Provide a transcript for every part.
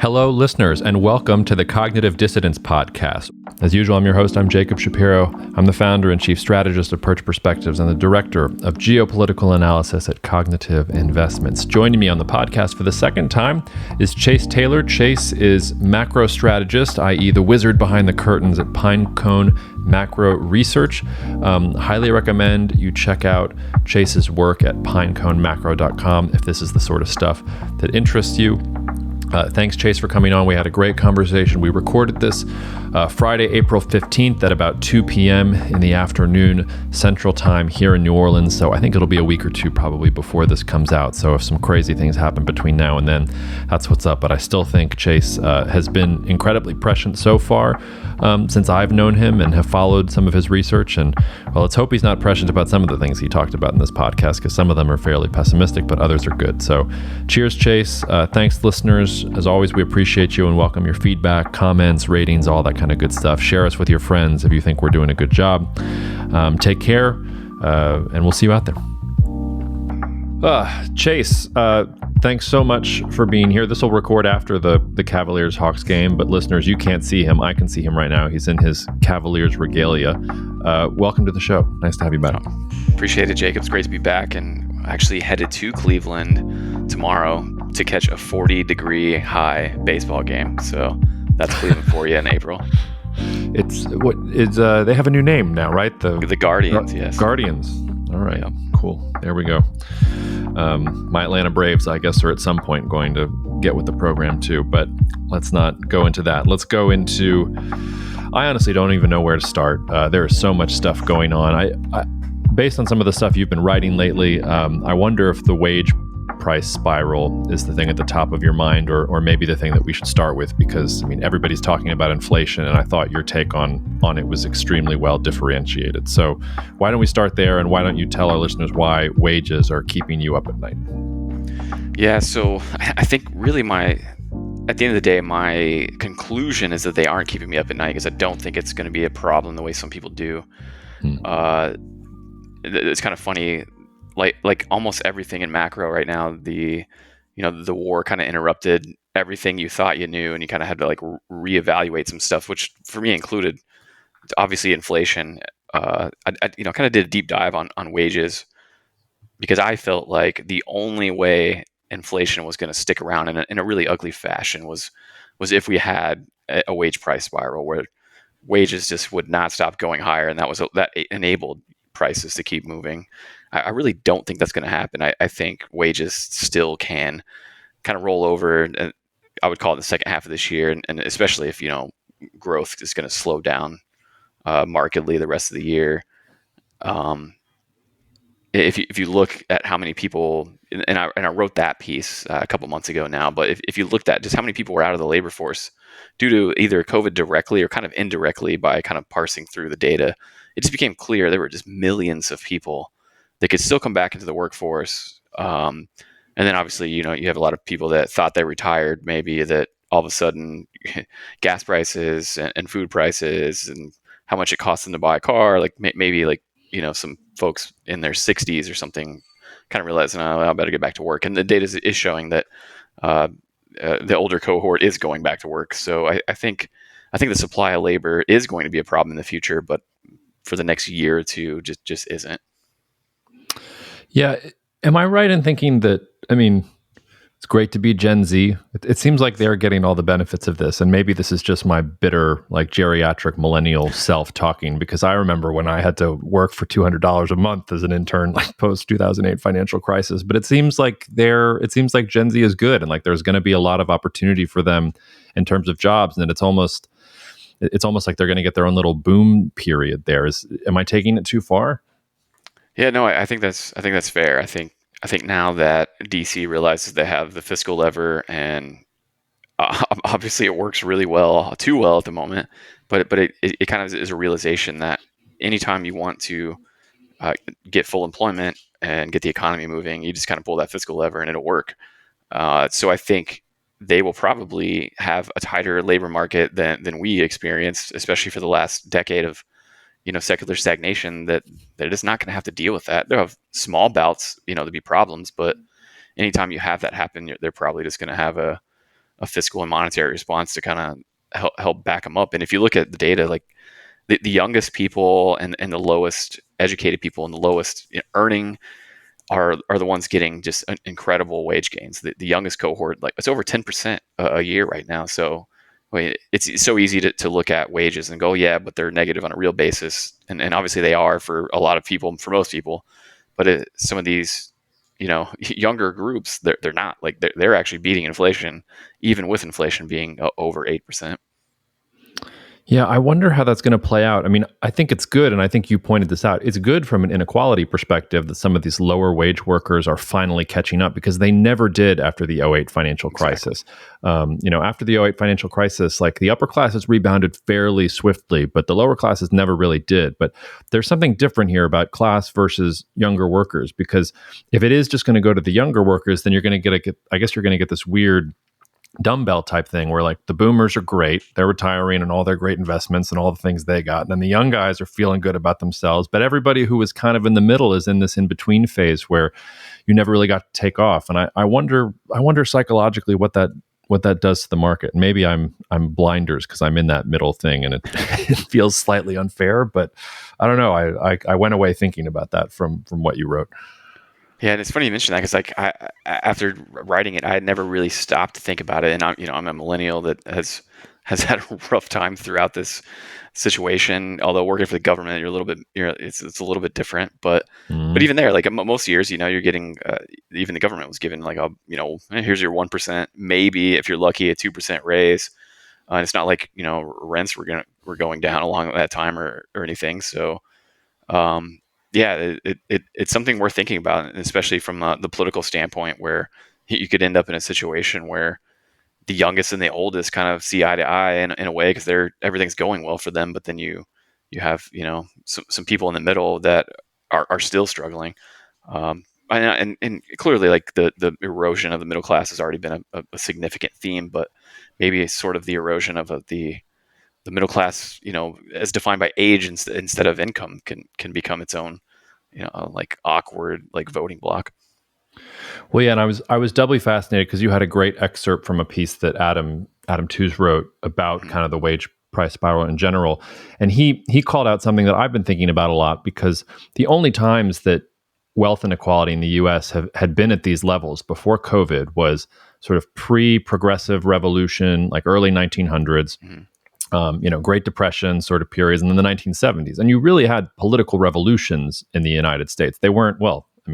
Hello, listeners, and welcome to the Cognitive Dissidence Podcast. As usual, I'm your host. I'm Jacob Shapiro. I'm the founder and chief strategist of Perch Perspectives and the director of geopolitical analysis at Cognitive Investments. Joining me on the podcast for the second time is Chase Taylor. Chase is macro strategist, i.e. the wizard behind the curtains at Pinecone Macro Research. Highly recommend you check out Chase's work at pineconemacro.com if this is the sort of stuff that interests you. Thanks, Chase, for coming on. We had a great conversation. We recorded this Friday, April 15th at about 2 p.m. in the afternoon Central Time here in New Orleans. So I think it'll be a week or two probably before this comes out. So if some crazy things happen between now and then, that's what's up. But I still think Chase has been incredibly prescient so far since I've known him and have followed some of his research. And well, let's hope he's not prescient about some of the things he talked about in this podcast, because some of them are fairly pessimistic, but others are good. So cheers, Chase. Thanks, listeners. As always, we appreciate you and welcome your feedback, comments, ratings, all that kind of good stuff. Share us with your friends if you think we're doing a good job. Take care, and we'll see you out there. Chase, thanks so much for being here. This will record after the Cavaliers-Hawks game, but listeners, you can't see him. I can see him right now. He's in his Cavaliers regalia. Welcome to the show. Nice to have you back. Appreciate it, Jacob. It's great to be back, and actually headed to Cleveland tomorrow to catch a 40-degree high baseball game. So that's Cleveland for you in April. They have a new name now, right? The Guardians, yes. Guardians. All right, yeah. Cool. There we go. My Atlanta Braves, I guess, are at some point going to get with the program too, but let's not go into that. Let's go into, I honestly don't even know where to start. There is so much stuff going on. I based on some of the stuff you've been writing lately, I wonder if the wage price spiral is the thing at the top of your mind, or maybe the thing that we should start with, because I mean everybody's talking about inflation, and I thought your take on it was extremely well differentiated. So why don't we start there, and why don't you tell our listeners why wages are keeping you up at night? Yeah, so I think really at the end of the day, my conclusion is that they aren't keeping me up at night, because I don't think it's going to be a problem the way some people do. It's kind of funny. Like almost everything in macro right now, the war kind of interrupted everything you thought you knew, and you kind of had to like reevaluate some stuff, which for me included obviously inflation. I kind of did a deep dive on wages, because I felt like the only way inflation was going to stick around in a really ugly fashion was if we had a wage price spiral where wages just would not stop going higher, and that enabled prices to keep moving. I really don't think that's going to happen. I think wages still can kind of roll over, and I would call it the second half of this year, and especially if growth is going to slow down markedly the rest of the year. If you look at how many people, and I wrote that piece a couple months ago now, but if you looked at just how many people were out of the labor force due to either COVID directly or kind of indirectly by kind of parsing through the data, it just became clear there were just millions of people that could still come back into the workforce. And then obviously, you have a lot of people that thought they retired, maybe, that all of a sudden gas prices and food prices and how much it costs them to buy a car, like maybe like, some folks in their 60s or something kind of realize, no, I better get back to work. And the data is showing that the older cohort is going back to work. So I think the supply of labor is going to be a problem in the future, but for the next year or two, just isn't. Yeah. Am I right in thinking that, it's great to be Gen Z. It seems like they're getting all the benefits of this. And maybe this is just my bitter, like geriatric millennial self talking, because I remember when I had to work for $200 a month as an intern, like post 2008 financial crisis. But it seems like Gen Z is good. And like, there's going to be a lot of opportunity for them in terms of jobs. And it's almost like they're going to get their own little boom period there. Am I taking it too far? Yeah, no, I think that's fair. I think now that DC realizes they have the fiscal lever, and obviously it works really well, too well at the moment, but it kind of is a realization that anytime you want to get full employment and get the economy moving, you just kind of pull that fiscal lever and it'll work. So I think they will probably have a tighter labor market than we experienced, especially for the last decade of secular stagnation, that they're just not going to have to deal with that. They'll have small bouts, to be problems, but anytime you have that happen, they're probably just going to have a a fiscal and monetary response to kind of help back them up. And if you look at the data, like the youngest people and the lowest educated people and the lowest earning are the ones getting just incredible wage gains. The youngest cohort, like it's over 10% a year right now. So it's so easy to look at wages and go, yeah, but they're negative on a real basis. And obviously they are for a lot of people, for most people, but some of these, younger groups, they're not. Like they're actually beating inflation, even with inflation being over 8%. Yeah, I wonder how that's going to play out. I mean, I think it's good, and I think you pointed this out. It's good from an inequality perspective that some of these lower wage workers are finally catching up because they never did after the '08 financial crisis. After the '08 financial crisis, like the upper classes rebounded fairly swiftly, but the lower classes never really did. But there's something different here about class versus younger workers, because if it is just going to go to the younger workers, then you're going to get this weird dumbbell type thing where like the boomers are great, they're retiring and all their great investments and all the things they got, and then the young guys are feeling good about themselves, but everybody who is kind of in the middle is in this in-between phase where you never really got to take off. And I wonder psychologically what that does to the market. Maybe I'm blinders because I'm in that middle thing and it, it feels slightly unfair, but I don't know. I went away thinking about that from what you wrote. Yeah, and it's funny you mentioned that because like after writing it, I had never really stopped to think about it. And I'm a millennial that has had a rough time throughout this situation. Although working for the government, it's a little bit different. But even there, like most years, you're getting even the government was given like here's your 1%, maybe if you're lucky a 2% raise. And it's not like rents were going down along that time or anything. So. Yeah, it's something worth thinking about, especially from the political standpoint, where you could end up in a situation where the youngest and the oldest kind of see eye to eye in a way because everything's going well for them, but then you have some people in the middle that are still struggling, and clearly like the erosion of the middle class has already been a significant theme, but maybe it's sort of the erosion of the middle class, as defined by age instead of income, can become its own, like awkward, like voting block. Well, yeah, and I was doubly fascinated because you had a great excerpt from a piece that Adam Tooze wrote about kind of the wage price spiral in general, and he called out something that I've been thinking about a lot, because the only times that wealth inequality in the U.S. had been at these levels before COVID was sort of pre-progressive revolution, like early 1900s. Great Depression sort of periods, and then the 1970s. And you really had political revolutions in the United States. They weren't,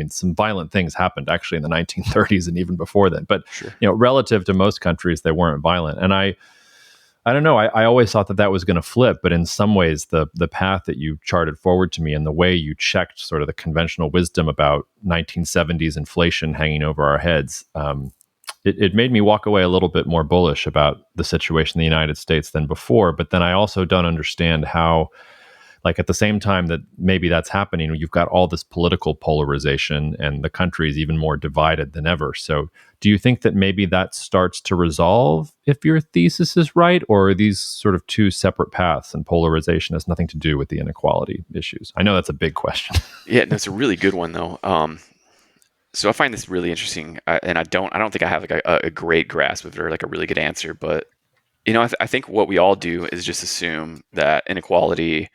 some violent things happened actually in the 1930s and even before then. But, Sure. Relative to most countries, they weren't violent. And I don't know, I always thought that was going to flip. But in some ways, the path that you charted forward to me and the way you checked sort of the conventional wisdom about 1970s inflation hanging over our heads, it made me walk away a little bit more bullish about the situation in the United States than before. But then I also don't understand how, like at the same time that maybe that's happening, you've got all this political polarization and the country is even more divided than ever. So do you think that maybe that starts to resolve if your thesis is right, or are these sort of two separate paths and polarization has nothing to do with the inequality issues? I know that's a big question. Yeah, that's a really good one though. So I find this really interesting, and I don't think I have like a great grasp of it or like a really good answer. But I think what we all do is just assume that inequality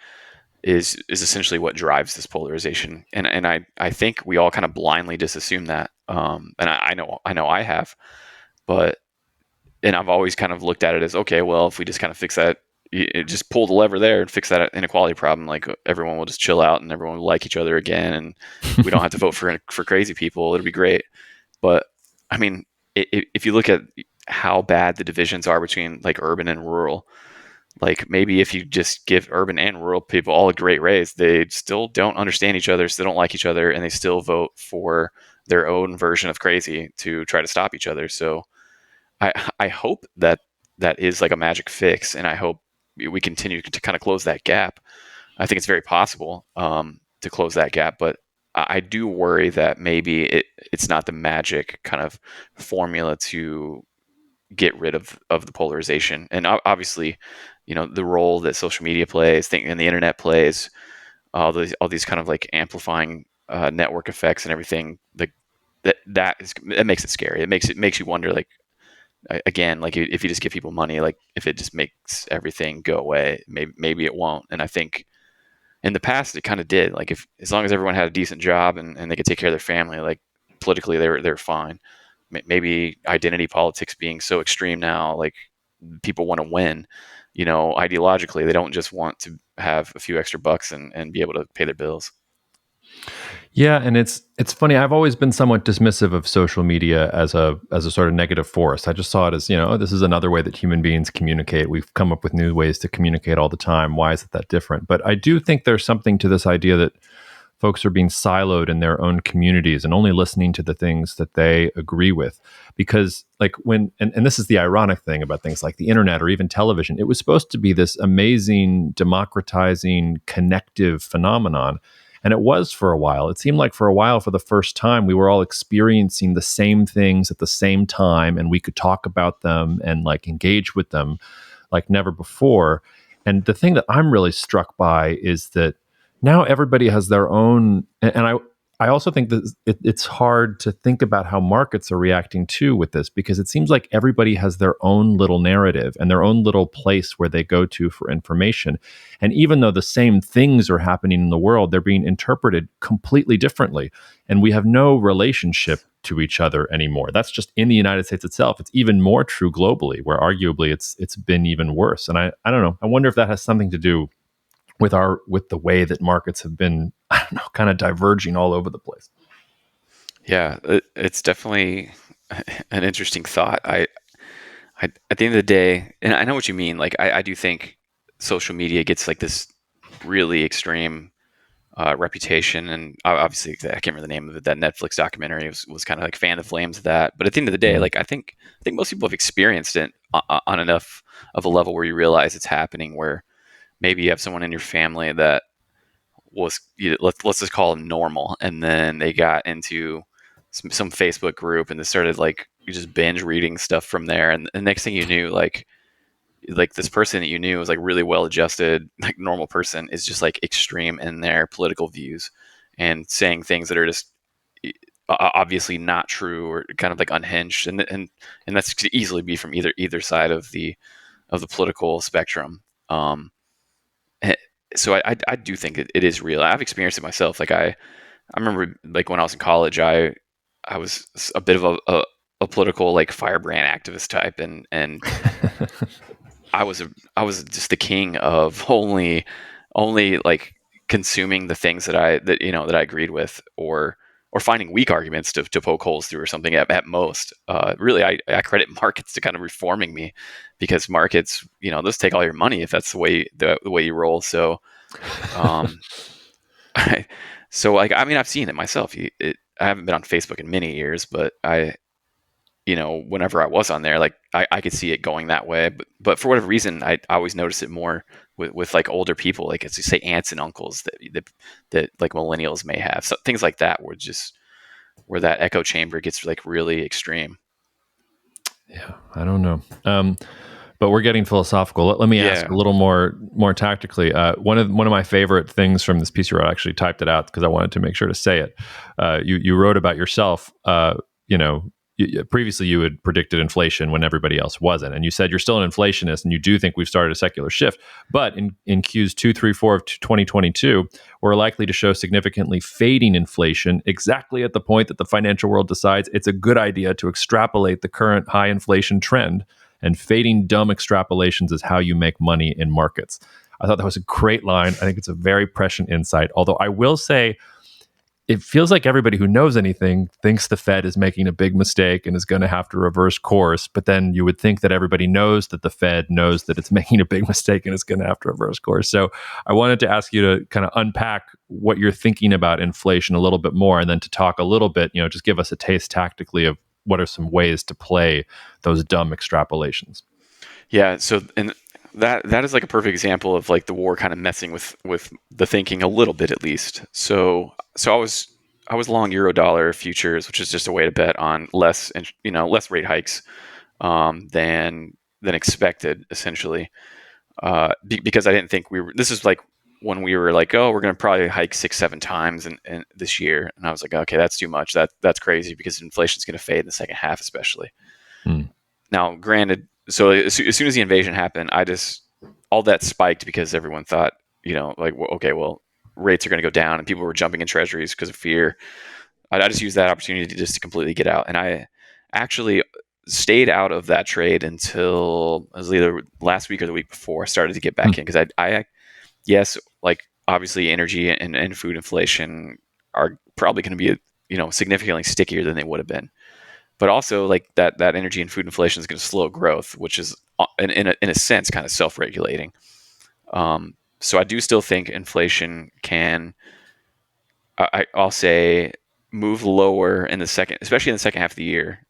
is essentially what drives this polarization, and I think we all kind of blindly just assume that. And I know I have, and I've always kind of looked at it as, okay, well, if we just kind of fix that, just pull the lever there and fix that inequality problem, like everyone will just chill out and everyone will like each other again, and we don't have to vote for crazy people. It'll be great. But I mean, if you look at how bad the divisions are between like urban and rural, like maybe if you just give urban and rural people all a great raise, they still don't understand each other, still don't like each other, and they still vote for their own version of crazy to try to stop each other. So I hope that is like a magic fix, and I hope we continue to kind of close that gap. I think it's very possible to close that gap, but I do worry that maybe it's not the magic kind of formula to get rid of the polarization. And obviously, the role that social media plays, and the internet plays, all these kind of like amplifying network effects and everything, like that makes it scary. It makes you wonder, like, again, like if you just give people money, like if it just makes everything go away, maybe it won't. And I think in the past it kind of did. Like if as long as everyone had a decent job and they could take care of their family, like politically they're fine. Maybe identity politics being so extreme now, like people want to win, ideologically. They don't just want to have a few extra bucks and be able to pay their bills. Yeah, and it's funny. I've always been somewhat dismissive of social media as a sort of negative force. I just saw it as, this is another way that human beings communicate. We've come up with new ways to communicate all the time. Why is it that different? But I do think there's something to this idea that folks are being siloed in their own communities and only listening to the things that they agree with. Because like and this is the ironic thing about things like the internet or even television, it was supposed to be this amazing, democratizing, connective phenomenon. And it was for a while. It seemed like for a while, for the first time, we were all experiencing the same things at the same time, and we could talk about them and like engage with them like never before. And the thing that I'm really struck by is that now everybody has their own, and I also think that it's hard to think about how markets are reacting too with this, because it seems like everybody has their own little narrative and their own little place where they go to for information. And even though the same things are happening in the world, they're being interpreted completely differently. And we have no relationship to each other anymore. That's just in the United States itself. It's even more true globally, where arguably it's been even worse. And I don't know. I wonder if that has something to do with the way that markets have been, I don't know, kind of diverging all over the place. Yeah, it's definitely an interesting thought. I at the end of the day, and I know what you mean. Like I do think social media gets like this really extreme reputation, and obviously I can't remember the name of it. That Netflix documentary was kind of like fan the flames of that. But at the end of the day, like I think most people have experienced it on enough of a level where you realize it's happening. Where maybe you have someone in your family that was, let's just call them normal, and then they got into some Facebook group and they started like you just binge reading stuff from there, and the next thing you knew, like this person that you knew was like really well adjusted, like normal person, is just like extreme in their political views and saying things that are just obviously not true or kind of like unhinged, and that's could easily be from either side of the political spectrum. So I do think it is real. I've experienced it myself. Like I remember like when I was in college, I was a bit of a political like firebrand activist type, and I was just the king of only like consuming the things that I agreed with, or finding weak arguments to poke holes through or something at most. Really, I credit markets to kind of reforming me, because markets, those take all your money if that's the way you roll. So, I've seen it myself. I haven't been on Facebook in many years, but whenever I was on there, like I could see it going that way. But for whatever reason, I always notice it more with like older people, like as you say, aunts and uncles that like millennials may have. So things like that where that echo chamber gets like really extreme. Yeah, I don't know. But we're getting philosophical. Let me ask a little more tactically. One of my favorite things from this piece you wrote, I actually typed it out because I wanted to make sure to say it. You wrote about yourself. Previously you had predicted inflation when everybody else wasn't, and you said you're still an inflationist and you do think we've started a secular shift. But in Qs 2, 3, 4 of 2022, we're likely to show significantly fading inflation exactly at the point that the financial world decides it's a good idea to extrapolate the current high inflation trend. And fading dumb extrapolations is how you make money in markets. I thought that was a great line. I think it's a very prescient insight. Although I will say, it feels like everybody who knows anything thinks the Fed is making a big mistake and is going to have to reverse course. But then you would think that everybody knows that the Fed knows that it's making a big mistake and is going to have to reverse course. So I wanted to ask you to kind of unpack what you're thinking about inflation a little bit more, and then to talk a little bit, just give us a taste tactically of what are some ways to play those dumb extrapolations. Yeah. So, and that is like a perfect example of like the war kind of messing with the thinking a little bit, at least. So I was long Eurodollar futures, which is just a way to bet on less rate hikes than expected, essentially, because I didn't think this is like when we were like, oh, we're going to probably hike 6-7 times in this year, and I was like, okay, that's too much. That's crazy, because inflation is going to fade in the second half, especially. Now, granted, so as soon as the invasion happened, all that spiked because everyone thought, like, okay, well, rates are going to go down, and people were jumping in treasuries because of fear. I just used that opportunity just to completely get out, and I actually stayed out of that trade until it was either last week or the week before I started to get back in, because yes, like obviously energy and food inflation are probably going to be significantly stickier than they would have been, but also like that energy and food inflation is going to slow growth, which is in a sense kind of self-regulating. So I do still think inflation can, I'll say, move lower especially in the second half of the year,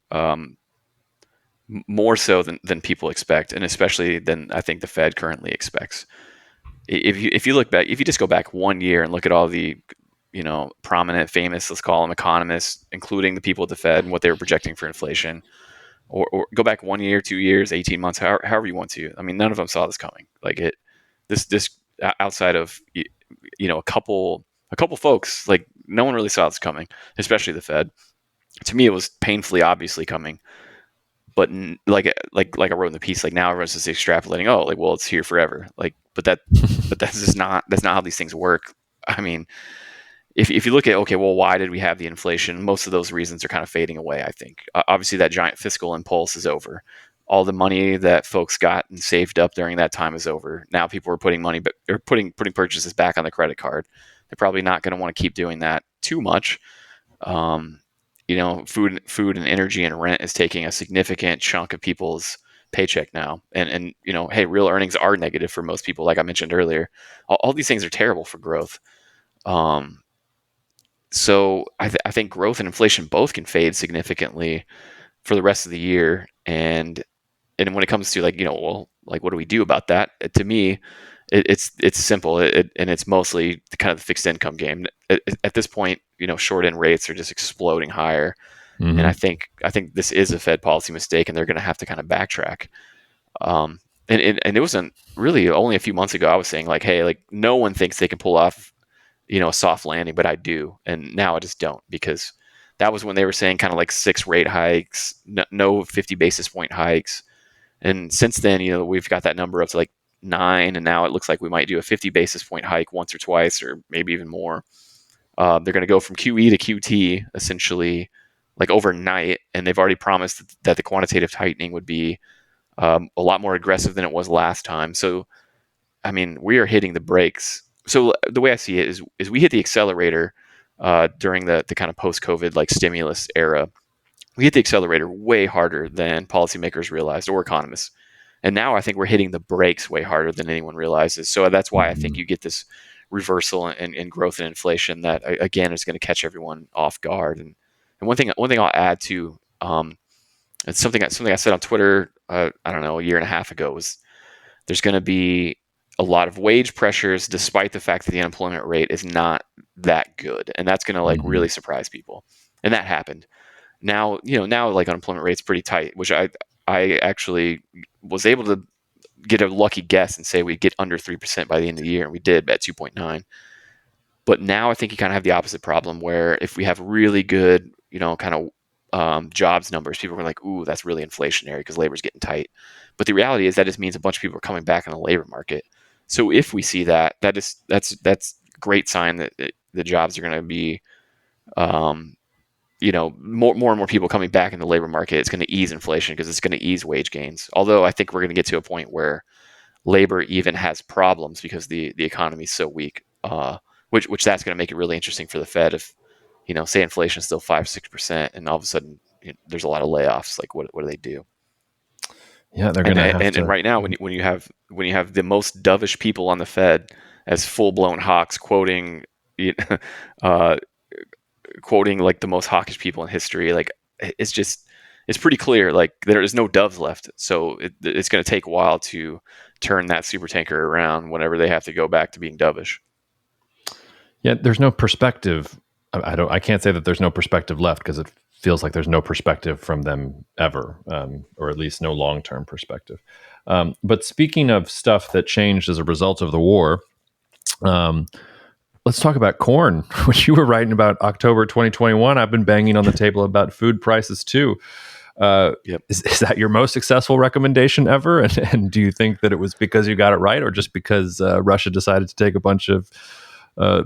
more so than people expect, and especially than I think the Fed currently expects. If you look back, if you just go back 1 year and look at all the prominent, famous, let's call them economists, including the people at the Fed and what they were projecting for inflation, or go back 1 year, 2 years, 18 months, however you want to. I mean, none of them saw this coming. Like this outside of a couple folks, like no one really saw this coming, especially the Fed. To me, it was painfully obviously coming. But like I wrote in the piece, like now everyone's just extrapolating. Oh, like, well, it's here forever. Like, but that's not how these things work. I mean, if you look at, okay, well, why did we have the inflation? Most of those reasons are kind of fading away, I think. Obviously, that giant fiscal impulse is over. All the money that folks got and saved up during that time is over. Now people are putting money, or putting purchases back on the credit card. They're probably not going to want to keep doing that too much. Food and energy and rent is taking a significant chunk of people's paycheck now. And hey, real earnings are negative for most people, like I mentioned earlier. All these things are terrible for growth. So I think growth and inflation both can fade significantly for the rest of the year. And when it comes to like, well, like, what do we do about that? To me, it's simple, and it's mostly kind of the fixed income game. At this point, short end rates are just exploding higher, and I think this is a Fed policy mistake, and they're going to have to kind of backtrack. And it wasn't really only a few months ago I was saying, like, hey, like, no one thinks they can pull off a soft landing, but I do, and now I just don't, because that was when they were saying kind of like 6 rate hikes, no 50 basis point hikes, and since then, we've got that number up to like 9, and now it looks like we might do a 50 basis point hike once or twice, or maybe even more. They're going to go from QE to QT essentially like overnight, and they've already promised that the quantitative tightening would be a lot more aggressive than it was last time. So, I mean, we are hitting the brakes. So the way I see it is we hit the accelerator during the kind of post-COVID like stimulus era. We hit the accelerator way harder than policymakers realized, or economists. And now I think we're hitting the brakes way harder than anyone realizes. So that's why I think you get this reversal in growth and inflation that, again, is going to catch everyone off guard. And one thing I'll add to, it's something I said on Twitter, I don't know, a year and a half ago, was there's going to be a lot of wage pressures, despite the fact that the unemployment rate is not that good. And that's going to like really surprise people. And that happened. Now like unemployment rate's pretty tight, which I actually was able to get a lucky guess and say we'd get under 3% by the end of the year, and we did at 2.9. But now I think you kind of have the opposite problem, where if we have really good, kind of jobs numbers, people are like, ooh, that's really inflationary because labor's getting tight. But the reality is that just means a bunch of people are coming back in the labor market. So if we see that's a great sign that the jobs are going to be, more and more people coming back in the labor market. It's going to ease inflation because it's going to ease wage gains. Although I think we're going to get to a point where labor even has problems because the economy is so weak, which that's going to make it really interesting for the Fed if, say inflation is still 5-6% and all of a sudden there's a lot of layoffs. Like what do they do? Yeah, they're going to have to. And right now, when you have the most dovish people on the Fed as full blown hawks quoting like the most hawkish people in history, like it's pretty clear like there is no doves left. So it's going to take a while to turn that super tanker around whenever they have to go back to being dovish. Yeah, there's no perspective. I can't say that there's no perspective left, because it feels like there's no perspective from them ever, or at least no long-term perspective. But speaking of stuff that changed as a result of the war, let's talk about corn, which you were writing about October 2021. I've been banging on the table about food prices too. Yep. Is that your most successful recommendation ever? And do you think that it was because you got it right, or just because Russia decided to take a bunch of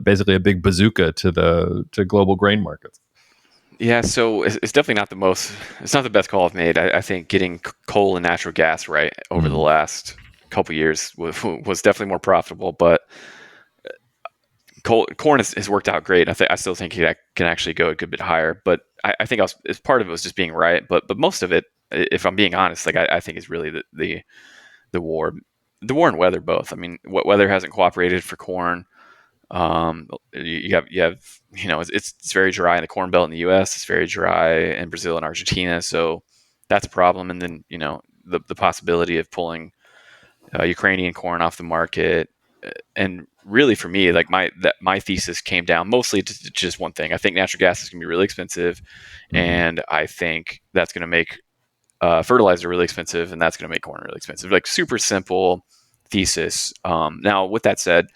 basically a big bazooka to global grain markets? Yeah, so it's definitely not it's not the best call I've made. I think getting coal and natural gas right over the last couple years was definitely more profitable, but corn has worked out great. I still think it can actually go a good bit higher, but I think as part of it was just being right. But most of it, if I'm being honest, like I think is really the war, and weather both. I mean, what weather hasn't cooperated for corn. You have it's very dry in the Corn Belt in the U.S. It's very dry in Brazil and Argentina, so that's a problem. And then the possibility of pulling Ukrainian corn off the market, and really for me, like my thesis came down mostly to just one thing. I think natural gas is going to be really expensive, and I think that's going to make fertilizer really expensive, and that's going to make corn really expensive. Like super simple thesis. Now, with that said,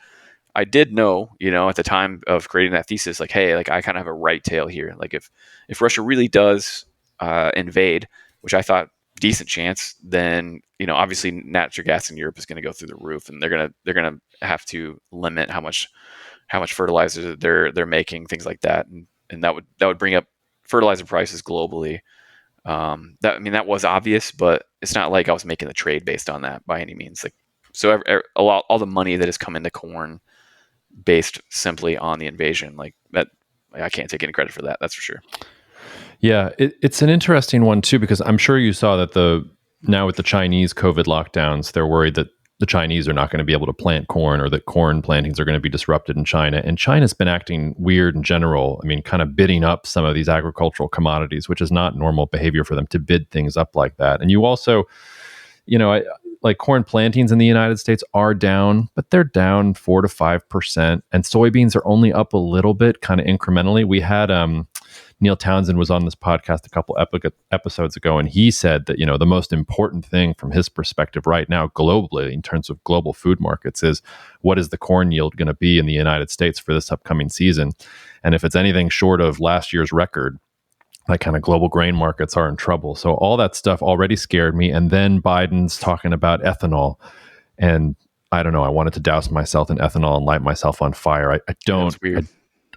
I did know, at the time of creating that thesis, like, hey, like I kind of have a right tail here. Like if Russia really does invade, which I thought decent chance, then obviously natural gas in Europe is going to go through the roof, and they're gonna have to limit how much fertilizer they're making, things like that, and that would bring up fertilizer prices globally. That was obvious, but it's not like I was making the trade based on that by any means. Like, so all the money that has come into corn based simply on the invasion, like that, I can't take any credit for that. That's for sure. Yeah, it's an interesting one too, because I'm sure you saw that now with the Chinese COVID lockdowns, they're worried that the Chinese are not going to be able to plant corn, or that corn plantings are going to be disrupted in China. And China's been acting weird in general. I mean, kind of bidding up some of these agricultural commodities, which is not normal behavior for them to bid things up like that. And you also, like corn plantings in the United States are down, but they're down 4 to 5%. And soybeans are only up a little bit, kind of incrementally. We had Neil Townsend was on this podcast a couple episodes ago, and he said that, the most important thing from his perspective right now globally in terms of global food markets is what is the corn yield going to be in the United States for this upcoming season. And if it's anything short of last year's record, like kind of global grain markets are in trouble. So all that stuff already scared me. And then Biden's talking about ethanol, and I don't know, I wanted to douse myself in ethanol and light myself on fire. I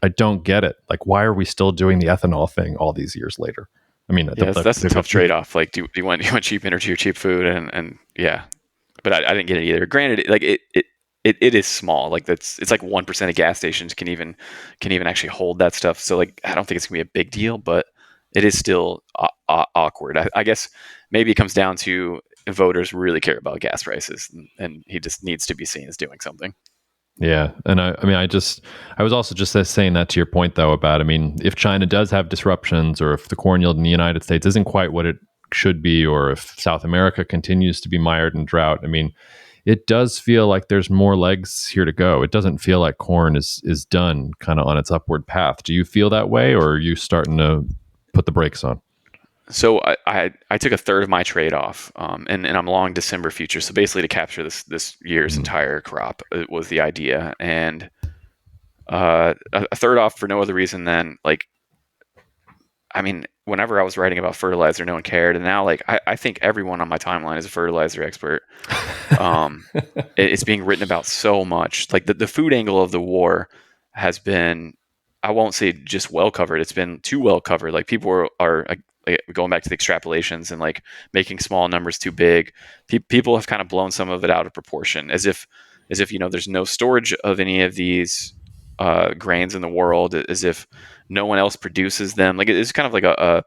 don't get it. Like, why are we still doing the ethanol thing all these years later? I mean, that's a tough trade-off. Like, do you want cheap energy or cheap food? And yeah, but I didn't get it either. Granted, like it is small. Like it's like 1% of gas stations can even actually hold that stuff. So like, I don't think it's gonna be a big deal, but it is still awkward. I guess maybe it comes down to voters really care about gas prices, and he just needs to be seen as doing something. Yeah. And I was also just saying that to your point, though, about, if China does have disruptions, or if the corn yield in the United States isn't quite what it should be, or if South America continues to be mired in drought, it does feel like there's more legs here to go. It doesn't feel like corn is done kind of on its upward path. Do you feel that way, or are you starting to put the brakes on? So I took a third of my trade off, and I'm long December future. So basically, to capture this year's entire crop was the idea, and a third off for no other reason than, like, whenever I was writing about fertilizer, no one cared, and now, like, I think everyone on my timeline is a fertilizer expert. It's being written about so much. Like the food angle of the war has been, I won't say just well covered. It's been too well covered. Like, people are going back to the extrapolations and like making small numbers too big. People have kind of blown some of it out of proportion, as if there's no storage of any of these grains in the world, as if no one else produces them. Like, it's kind of like a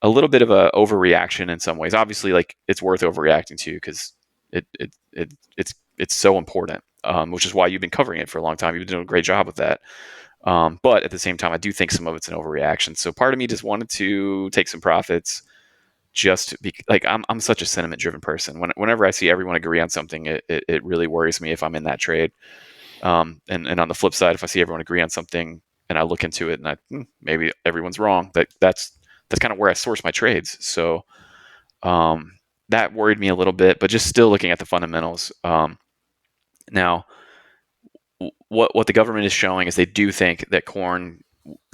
little bit of a overreaction in some ways. Obviously, like, it's worth overreacting to, because it's so important, which is why you've been covering it for a long time. You've been doing a great job with that. But at the same time, I do think some of it's an overreaction. So part of me just wanted to take some profits, just like, I'm such a sentiment driven person. Whenever I see everyone agree on something, it really worries me if I'm in that trade. And on the flip side, if I see everyone agree on something and I look into it and maybe everyone's wrong, that's kind of where I source my trades. So that worried me a little bit, but just still looking at the fundamentals. Now, what the government is showing is they do think that corn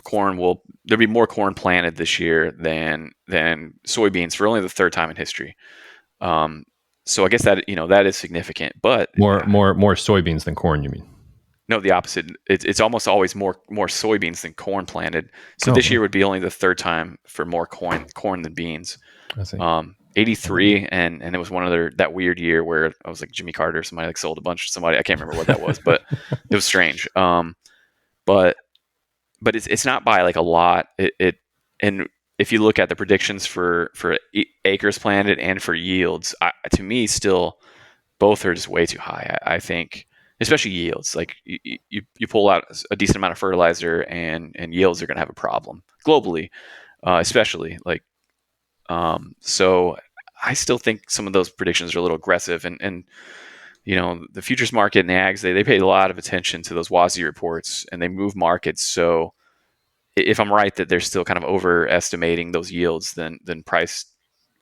there'll be more corn planted this year than soybeans for only the third time in history. So I guess that that is significant, but more soybeans than corn, you mean? No, the opposite. It's almost always more soybeans than corn planted. So this year would be only the third time for more corn than beans. I see. 83, and it was one other that weird year where I was like Jimmy Carter, somebody like sold a bunch to somebody. I can't remember what that was, but it was strange. But it's not by like a lot. And if you look at the predictions for acres planted and for yields, to me, still both are just way too high. I think. Especially yields, like you pull out a decent amount of fertilizer and yields are going to have a problem globally, especially like. So I still think some of those predictions are a little aggressive, and the futures market and the ags they paid a lot of attention to those WASDE reports and they move markets. So if I'm right that they're still kind of overestimating those yields, then price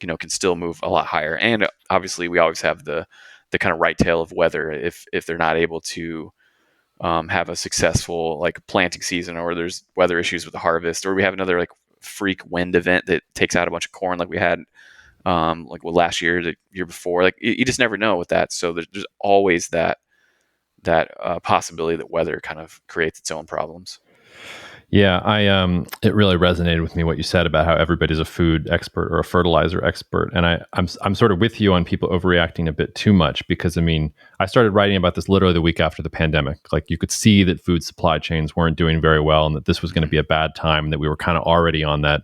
can still move a lot higher. And obviously we always have the kind of right tail of weather if they're not able to have a successful like planting season, or there's weather issues with the harvest, or we have another like freak wind event that takes out a bunch of corn like we had last year, the year before. Like you just never know with that. So there's always that possibility that weather kind of creates its own problems. Yeah, it really resonated with me what you said about how everybody's a food expert or a fertilizer expert, and I'm sort of with you on people overreacting a bit too much, because I mean I started writing about this literally the week after the pandemic. Like you could see that food supply chains weren't doing very well, and that this was going to be a bad time, and that we were kind of already on that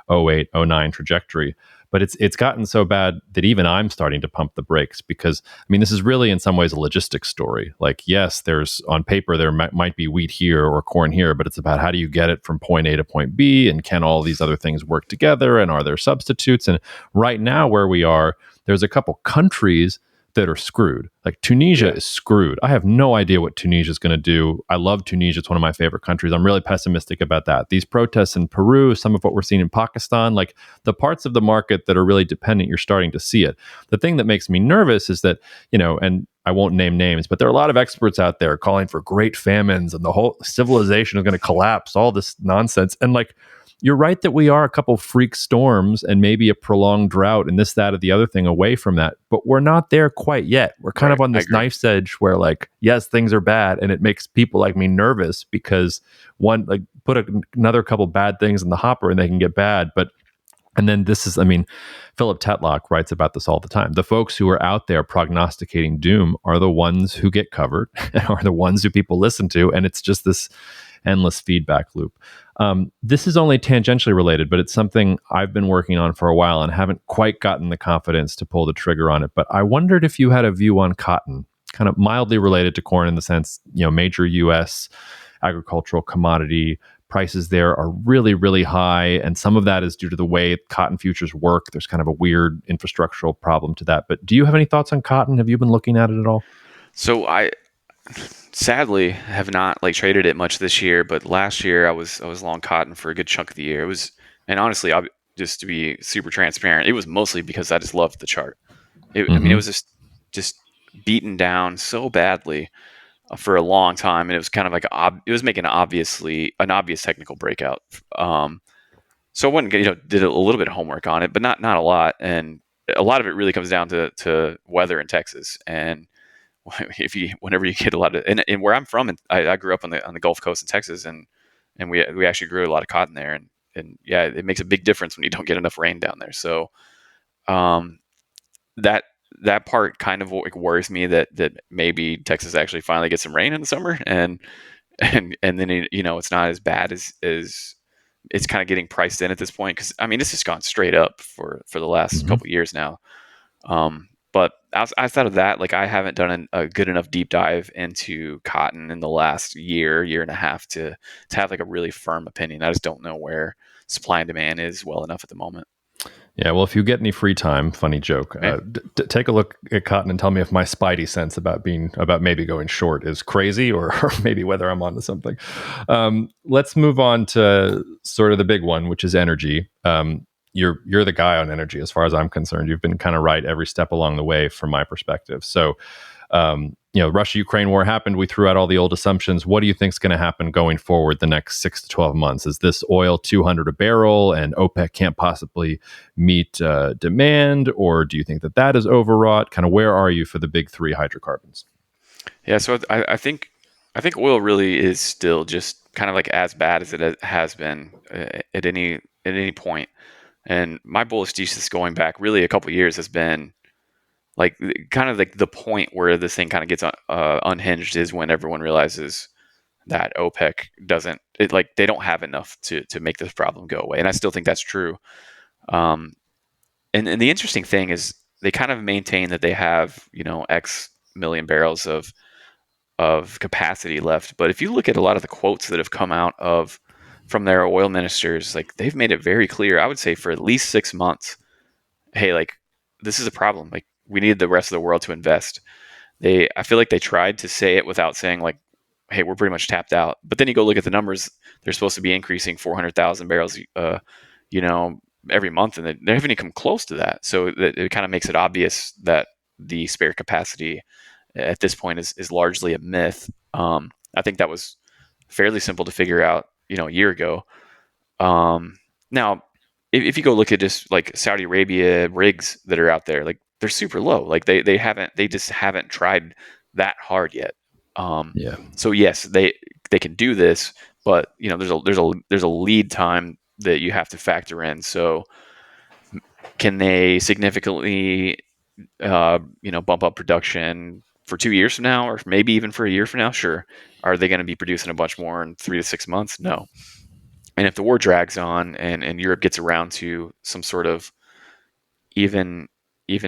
08, 09 trajectory. But it's gotten so bad that even I'm starting to pump the brakes, because I mean this is really in some ways a logistics story. Like yes, there's on paper there might be wheat here or corn here, but it's about how do you get it from point A to point B, and can all these other things work together, and are there substitutes? And right now where we are, there's a couple countries that are screwed. Like Tunisia is screwed. I have no idea what Tunisia is going to do. I love Tunisia. It's one of my favorite countries. I'm really pessimistic about that. These protests in Peru, some of what we're seeing in Pakistan, like the parts of the market that are really dependent, you're starting to see it. The thing that makes me nervous is that, and I won't name names, but there are a lot of experts out there calling for great famines and the whole civilization is going to collapse, all this nonsense. And like, you're right that we are a couple freak storms and maybe a prolonged drought and this, that, or the other thing away from that, but we're not there quite yet. We're kind of on this knife's edge where like, yes, things are bad, and it makes people like me nervous because one, like put another couple bad things in the hopper and they can get bad. And then Philip Tetlock writes about this all the time. The folks who are out there prognosticating doom are the ones who get covered and are the ones who people listen to. And it's just this endless feedback loop. This is only tangentially related, but it's something I've been working on for a while and haven't quite gotten the confidence to pull the trigger on it. But I wondered if you had a view on cotton, kind of mildly related to corn in the sense, major U.S. agricultural commodity prices there are really, really high. And some of that is due to the way cotton futures work. There's kind of a weird infrastructural problem to that. But do you have any thoughts on cotton? Have you been looking at it at all? So I sadly have not traded it much this year, but last year I was long cotton for a good chunk of the year. It was, and honestly, just to be super transparent, it was mostly because I just loved the chart. I mean, it was just beaten down so badly for a long time, and it was kind of like it was making an obvious technical breakout. So I went and did a little bit of homework on it, but not a lot, and a lot of it really comes down to weather in Texas. And whenever you get a lot of, and where I'm from, and I grew up on the Gulf Coast in Texas, and we actually grew a lot of cotton there, and yeah, it makes a big difference when you don't get enough rain down there. So, that part kind of worries me that maybe Texas actually finally gets some rain in the summer, and then it's not as bad as it's kind of getting priced in at this point, because I mean this has gone straight up for the last couple of years now. But outside of that, I haven't done a good enough deep dive into cotton in the last year and a half to have a really firm opinion. I just don't know where supply and demand is well enough at the moment. Yeah, well, if you get any free time, funny joke, take a look at cotton and tell me if my spidey sense about maybe going short is crazy or maybe whether I'm onto something. Let's move on to sort of the big one, which is energy. You're the guy on energy as far as I'm concerned. You've been kind of right every step along the way from my perspective. So, Russia-Ukraine war happened. We threw out all the old assumptions. What do you think is going to happen going forward the next 6 to 12 months? Is this oil 200 a barrel and OPEC can't possibly meet demand? Or do you think that is overwrought? Kind of where are you for the big three hydrocarbons? Yeah, so I think oil really is still just kind of like as bad as it has been at any point. And my bullish thesis going back really a couple of years has been like kind of like the point where this thing kind of gets unhinged is when everyone realizes that OPEC they don't have enough to make this problem go away. And I still think that's true. And the interesting thing is they kind of maintain that they have, X million barrels of capacity left. But if you look at a lot of the quotes that have come out from their oil ministers, like they've made it very clear, I would say for at least 6 months, hey, like this is a problem. Like we need the rest of the world to invest. I feel like they tried to say it without saying like, hey, we're pretty much tapped out. But then you go look at the numbers, they're supposed to be increasing 400,000 barrels, every month, and they haven't even come close to that. So it kind of makes it obvious that the spare capacity at this point is largely a myth. I think that was fairly simple to figure out, a year ago. Now, if you go look at just like Saudi Arabia rigs that are out there, like they're super low. Like they just haven't tried that hard yet. So yes, they can do this, but there's a lead time that you have to factor in. So can they significantly bump up production for 2 years from now, or maybe even for a year from now? Sure. Are they going to be producing a bunch more in 3 to 6 months? No. And if the war drags on and Europe gets around to some sort of even